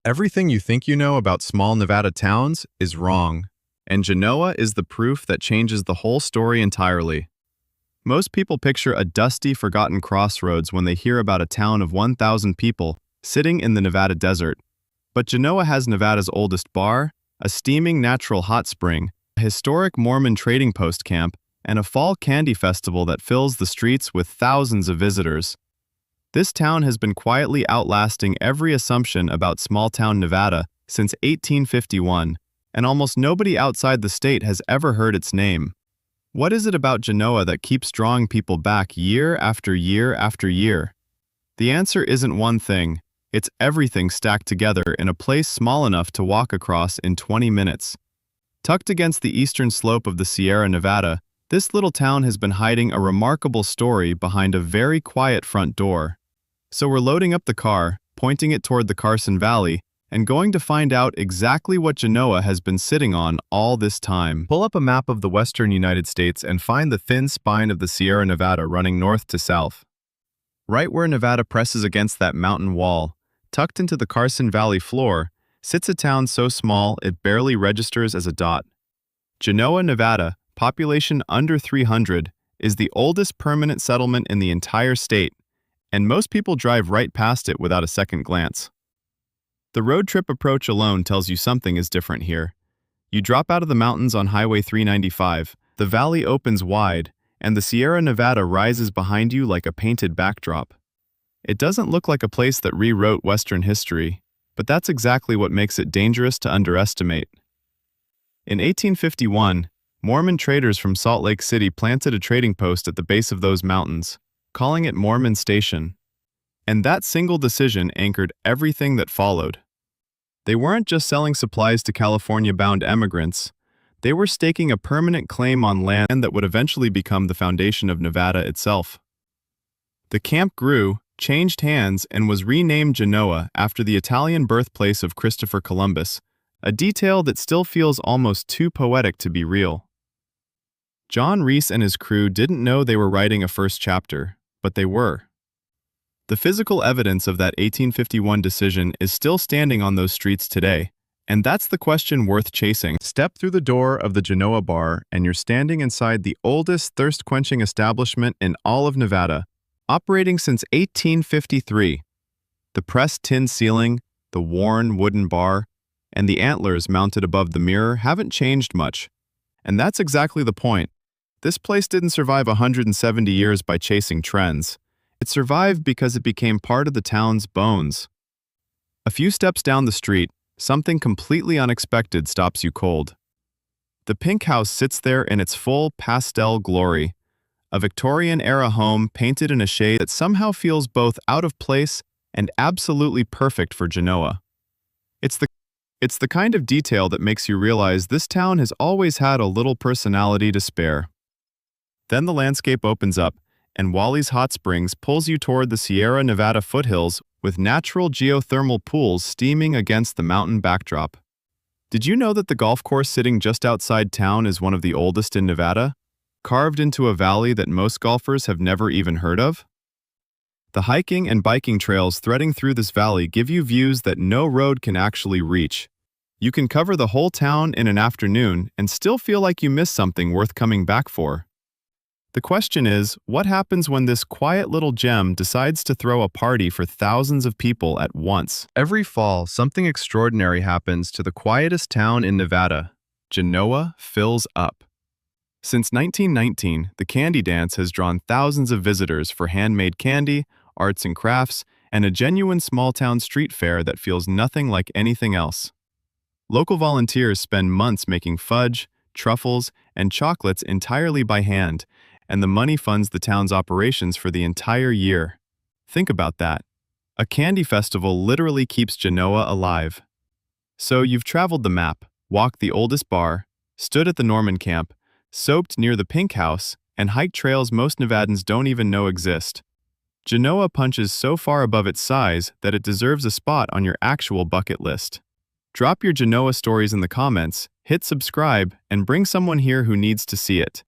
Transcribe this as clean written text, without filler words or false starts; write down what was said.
Everything you think you know about small Nevada towns is wrong, and Genoa is the proof that changes the whole story entirely. Most people picture a dusty, forgotten crossroads when they hear about a town of 1,000 people sitting in the Nevada desert. But Genoa has Nevada's oldest bar, a steaming natural hot spring, a historic Mormon trading post camp, and a fall candy festival that fills the streets with thousands of visitors. This town has been quietly outlasting every assumption about small-town Nevada since 1851, and almost nobody outside the state has ever heard its name. What is it about Genoa that keeps drawing people back year after year after year? The answer isn't one thing, it's everything stacked together in a place small enough to walk across in 20 minutes. Tucked against the eastern slope of the Sierra Nevada, this little town has been hiding a remarkable story behind a very quiet front door. So we're loading up the car, pointing it toward the Carson Valley, and going to find out exactly what Genoa has been sitting on all this time. Pull up a map of the western United States and find the thin spine of the Sierra Nevada running north to south. Right where Nevada presses against that mountain wall, tucked into the Carson Valley floor, sits a town so small it barely registers as a dot. Genoa, Nevada, population under 300, is the oldest permanent settlement in the entire state, and most people drive right past it without a second glance. The road trip approach alone tells you something is different here. You drop out of the mountains on Highway 395, the valley opens wide, and the Sierra Nevada rises behind you like a painted backdrop. It doesn't look like a place that rewrote Western history, but that's exactly what makes it dangerous to underestimate. In 1851, Mormon traders from Salt Lake City planted a trading post at the base of those mountains, calling it Mormon Station. And that single decision anchored everything that followed. They weren't just selling supplies to California-bound emigrants, they were staking a permanent claim on land that would eventually become the foundation of Nevada itself. The camp grew, changed hands, and was renamed Genoa after the Italian birthplace of Christopher Columbus, a detail that still feels almost too poetic to be real. John Reese and his crew didn't know they were writing a first chapter, but they were. The physical evidence of that 1851 decision is still standing on those streets today, and that's the question worth chasing. Step through the door of the Genoa bar and you're standing inside the oldest thirst-quenching establishment in all of Nevada, operating since 1853. The pressed tin ceiling, the worn wooden bar, and the antlers mounted above the mirror haven't changed much. And that's exactly the point. This place didn't survive 170 years by chasing trends. It survived because it became part of the town's bones. A few steps down the street, something completely unexpected stops you cold. The pink house sits there in its full pastel glory, a Victorian-era home painted in a shade that somehow feels both out of place and absolutely perfect for Genoa. It's the kind of detail that makes you realize this town has always had a little personality to spare. Then the landscape opens up, and Wally's Hot Springs pulls you toward the Sierra Nevada foothills with natural geothermal pools steaming against the mountain backdrop. Did you know that the golf course sitting just outside town is one of the oldest in Nevada, carved into a valley that most golfers have never even heard of? The hiking and biking trails threading through this valley give you views that no road can actually reach. You can cover the whole town in an afternoon and still feel like you missed something worth coming back for. The question is, what happens when this quiet little gem decides to throw a party for thousands of people at once? Every fall, something extraordinary happens to the quietest town in Nevada. Genoa fills up. Since 1919, the Candy Dance has drawn thousands of visitors for handmade candy, arts and crafts, and a genuine small-town street fair that feels nothing like anything else. Local volunteers spend months making fudge, truffles, and chocolates entirely by hand, and the money funds the town's operations for the entire year. Think about that. A candy festival literally keeps Genoa alive. So you've traveled the map, walked the oldest bar, stood at the Norman camp, soaped near the Pink House, and hiked trails most Nevadans don't even know exist. Genoa punches so far above its size that it deserves a spot on your actual bucket list. Drop your Genoa stories in the comments, hit subscribe, and bring someone here who needs to see it.